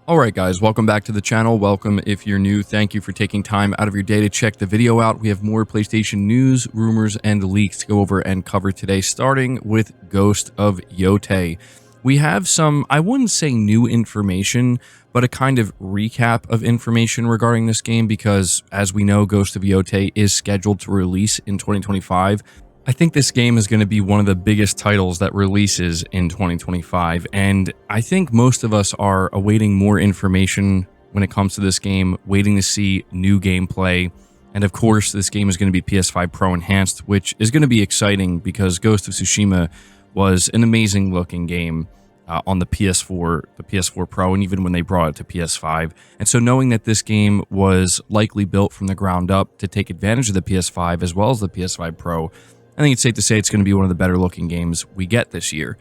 Alright guys, welcome back to the channel. Welcome if you're new. Thank you for taking time out of your day to check the video out. We have more PlayStation news, rumors, and leaks to go over and cover today, starting with Ghost of Yotei. We have some, I wouldn't say new information, but a kind of recap of information regarding this game because, as we know, Ghost of Yotei is scheduled to release in 2025. I think this game is going to be one of the biggest titles that releases in 2025, and I think most of us are awaiting more information when it comes to this game, waiting to see new gameplay. And of course, this game is going to be PS5 Pro enhanced, which is going to be exciting because Ghost of Tsushima was an amazing looking game on the PS4 Pro, and even when they brought it to PS5. And so knowing that this game was likely built from the ground up to take advantage of the PS5 as well as the PS5 Pro, I think it's safe to say it's going to be one of the better looking games we get this year.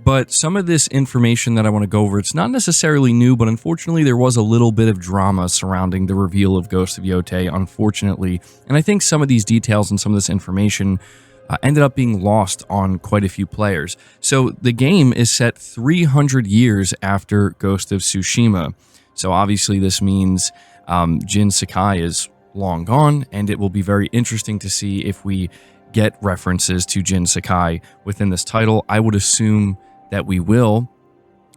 But some of this information that I want to go over, it's not necessarily new, but unfortunately there was a little bit of drama surrounding the reveal of Ghost of Yotei, unfortunately. And I think some of these details and some of this information ended up being lost on quite a few players. So the game is set 300 years after Ghost of Tsushima. So obviously this means Jin Sakai is long gone, and it will be very interesting to see if we get references to Jin Sakai within this title. I would assume that we will.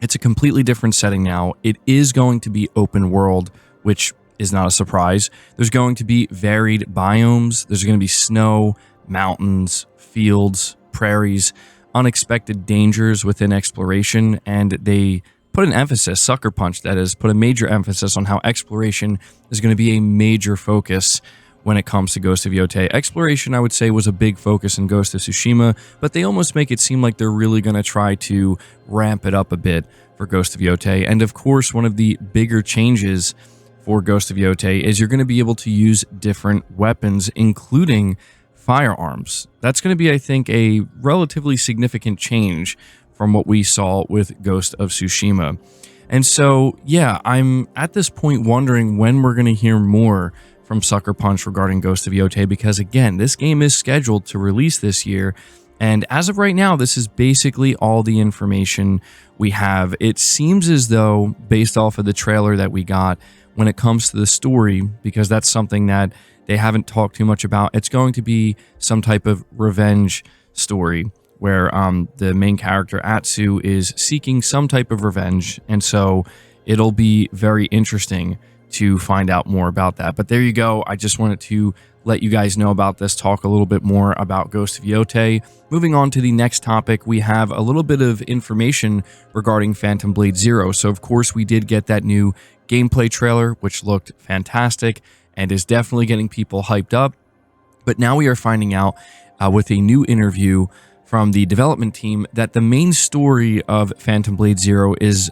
It's a completely different setting now. It is going to be open world, which is not a surprise. There's going to be varied biomes. There's going to be snow, mountains, fields, prairies, unexpected dangers within exploration, and they put an emphasis, Sucker Punch that is, put a major emphasis on how exploration is going to be a major focus when it comes to Ghost of Yotei. Exploration, I would say, was a big focus in Ghost of Tsushima, but they almost make it seem like they're really going to try to ramp it up a bit for Ghost of Yotei. And of course, one of the bigger changes for Ghost of Yotei is you're going to be able to use different weapons, including firearms. That's going to be, I think, a relatively significant change from what we saw with Ghost of Tsushima. And so, yeah, I'm at this point wondering when we're going to hear more from Sucker Punch regarding Ghost of Yotei, because again, this game is scheduled to release this year, and as of right now, this is basically all the information we have. It seems as though, based off of the trailer that we got, when it comes to the story, because that's something that they haven't talked too much about, it's going to be some type of revenge story where the main character, Atsu, is seeking some type of revenge, and so it'll be very interesting to find out more about that. But there you go. I just wanted to let you guys know about this, talk a little bit more about Ghost of Yotei. Moving on to the next topic, we have a little bit of information regarding Phantom Blade Zero. So of course we did get that new gameplay trailer, which looked fantastic and is definitely getting people hyped up. But now we are finding out with a new interview from the development team that the main story of Phantom Blade Zero is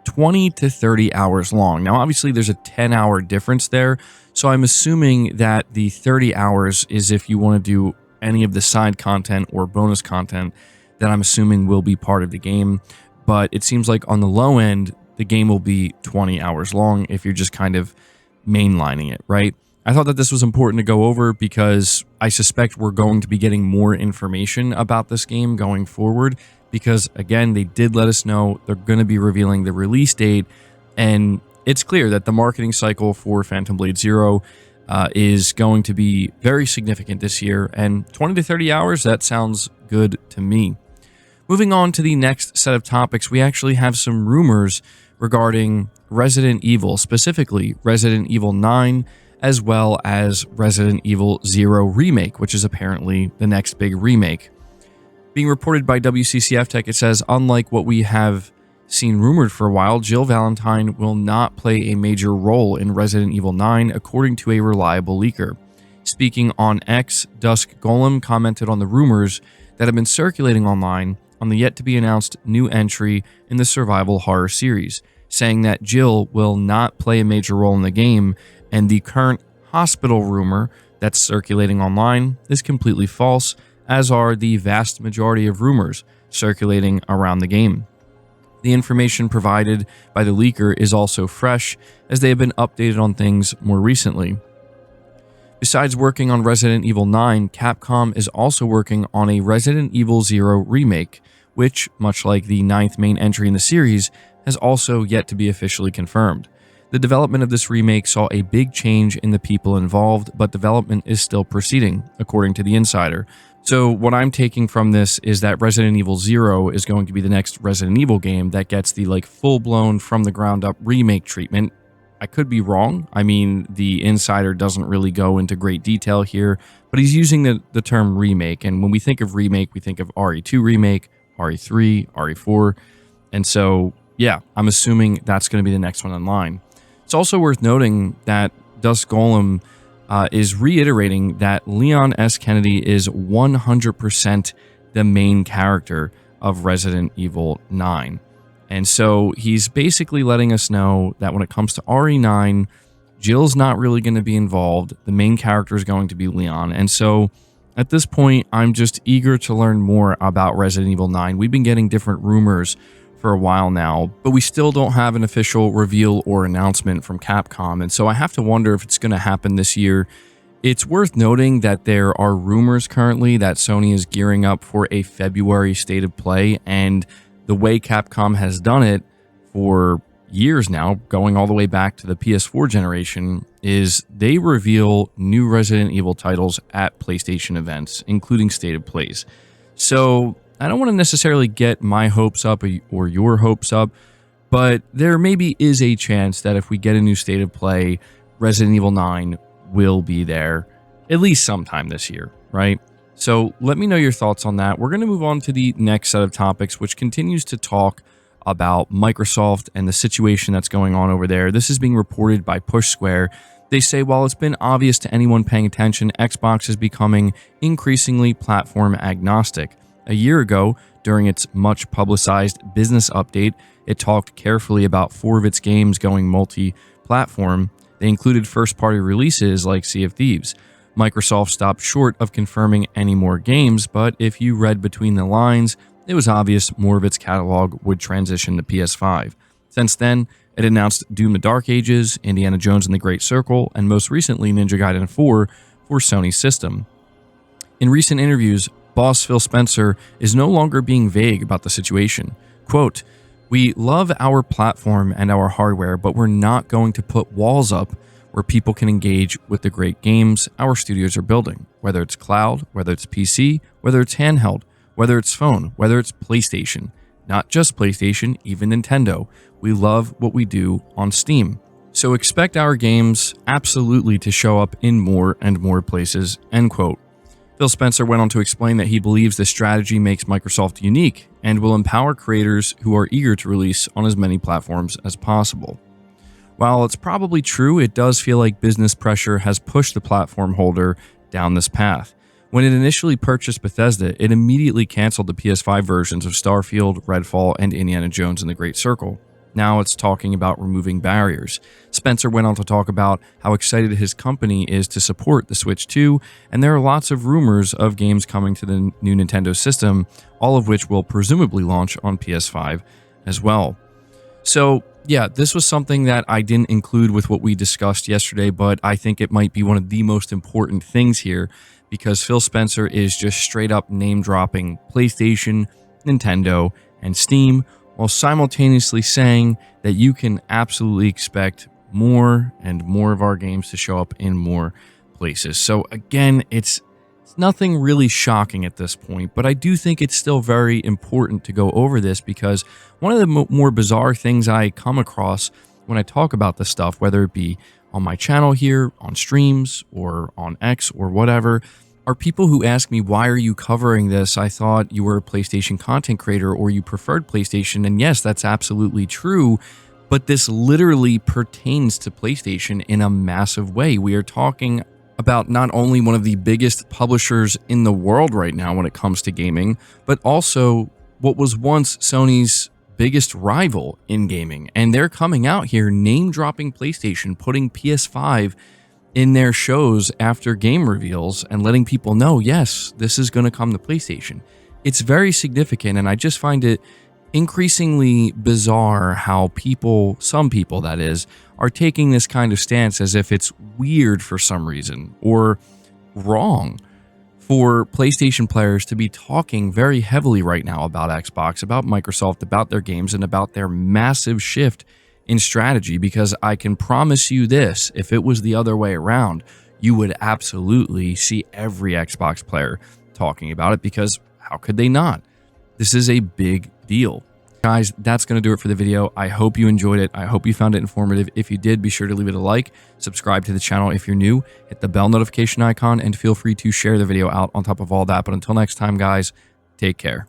20 to 30 hours long. Now, obviously, there's a 10-hour difference there, so I'm assuming that the 30 hours is if you want to do any of the side content or bonus content that I'm assuming will be part of the game. But it seems like on the low end, the game will be 20 hours long if you're just kind of mainlining it, right? I thought that this was important to go over because I suspect we're going to be getting more information about this game going forward, because again, they did let us know they're going to be revealing the release date, and it's clear that the marketing cycle for Phantom Blade Zero is going to be very significant this year, and 20 to 30 hours, that sounds good to me. Moving on to the next set of topics, we actually have some rumors regarding Resident Evil, specifically Resident Evil 9, as well as Resident Evil 0 Remake, which is apparently the next big remake. Being reported by WCCF Tech, it says, unlike what we have seen rumored for a while, Jill Valentine will not play a major role in Resident Evil 9, according to a reliable leaker. Speaking on X, Dusk Golem commented on the rumors that have been circulating online on the yet-to-be-announced new entry in the survival horror series, saying that Jill will not play a major role in the game, and the current hospital rumor that's circulating online is completely false, as are the vast majority of rumors circulating around the game. The information provided by the leaker is also fresh, as they have been updated on things more recently. Besides working on Resident Evil 9, Capcom is also working on a Resident Evil 0 remake, which, much like the 9th main entry in the series, has also yet to be officially confirmed. The development of this remake saw a big change in the people involved, but development is still proceeding, according to The Insider. So what I'm taking from this is that Resident Evil 0 is going to be the next Resident Evil game that gets the full-blown from the ground up remake treatment. I could be wrong. I mean, The Insider doesn't really go into great detail here, but he's using the term remake. And when we think of remake, we think of RE2 remake, RE3, RE4. And so, yeah, I'm assuming that's going to be the next one in line. It's also worth noting that Dusk Golem is reiterating that Leon S. Kennedy is 100% the main character of Resident Evil 9. And so he's basically letting us know that when it comes to RE9, Jill's not really going to be involved. The main character is going to be Leon. And so at this point, I'm just eager to learn more about Resident Evil 9. We've been getting different rumors for a while now, but we still don't have an official reveal or announcement from Capcom, and so I have to wonder if it's going to happen this year. It's worth noting that there are rumors currently that Sony is gearing up for a February State of Play, and the way Capcom has done it for years now, going all the way back to the PS4 generation, is they reveal new Resident Evil titles at PlayStation events, including State of Plays. So I don't want to necessarily get my hopes up or your hopes up, but there maybe is a chance that if we get a new State of Play, Resident Evil 9 will be there at least sometime this year, right? So let me know your thoughts on that. We're going to move on to the next set of topics, which continues to talk about Microsoft and the situation that's going on over there. This is being reported by Push Square. They say, while it's been obvious to anyone paying attention, Xbox is becoming increasingly platform agnostic. A year ago, during its much-publicized business update, it talked carefully about 4 of its games going multi-platform. They included first-party releases like Sea of Thieves. Microsoft stopped short of confirming any more games, but if you read between the lines, it was obvious more of its catalog would transition to PS5. Since then, it announced Doom: The Dark Ages, Indiana Jones and the Great Circle, and most recently Ninja Gaiden 4 for Sony's system. In recent interviews, boss Phil Spencer is no longer being vague about the situation. Quote, "We love our platform and our hardware, but we're not going to put walls up where people can engage with the great games our studios are building, whether it's cloud, whether it's PC, whether it's handheld, whether it's phone, whether it's PlayStation. Not just PlayStation, even Nintendo. We love what we do on Steam. So expect our games absolutely to show up in more and more places," end quote. Phil Spencer went on to explain that he believes this strategy makes Microsoft unique and will empower creators who are eager to release on as many platforms as possible. While it's probably true, it does feel like business pressure has pushed the platform holder down this path. When it initially purchased Bethesda, it immediately canceled the PS5 versions of Starfield, Redfall, and Indiana Jones and the Great Circle. Now it's talking about removing barriers. Spencer went on to talk about how excited his company is to support the Switch 2, and there are lots of rumors of games coming to the new Nintendo system, all of which will presumably launch on PS5 as well. So, yeah, this was something that I didn't include with what we discussed yesterday, but I think it might be one of the most important things here, because Phil Spencer is just straight up name-dropping PlayStation, Nintendo, and Steam, while simultaneously saying that you can absolutely expect more and more of our games to show up in more places. So again, it's nothing really shocking at this point, but I do think it's still very important to go over this, because one of the more bizarre things I come across when I talk about this stuff, whether it be on my channel here, on streams, or on X, or whatever, are people who ask me, why are you covering this? I thought you were a PlayStation content creator, or you preferred PlayStation. And yes, that's absolutely true, but this literally pertains to PlayStation in a massive way. We are talking about not only one of the biggest publishers in the world right now when it comes to gaming, but also what was once Sony's biggest rival in gaming. And they're coming out here name-dropping PlayStation, putting PS5 in their shows after game reveals and letting people know, yes, this is going to come to PlayStation. It's very significant, and I just find it increasingly bizarre how people, some people that is, are taking this kind of stance as if it's weird for some reason or wrong for PlayStation players to be talking very heavily right now about Xbox, about Microsoft, about their games, and about their massive shift in strategy. Because I can promise you this, if it was the other way around, you would absolutely see every Xbox player talking about it, because how could they not? This is a big deal. Guys, that's going to do it for the video. I hope you enjoyed it. I hope you found it informative. If you did, be sure to leave it a like, subscribe to the channel if you're new, hit the bell notification icon, and feel free to share the video out on top of all that. But until next time, guys, take care.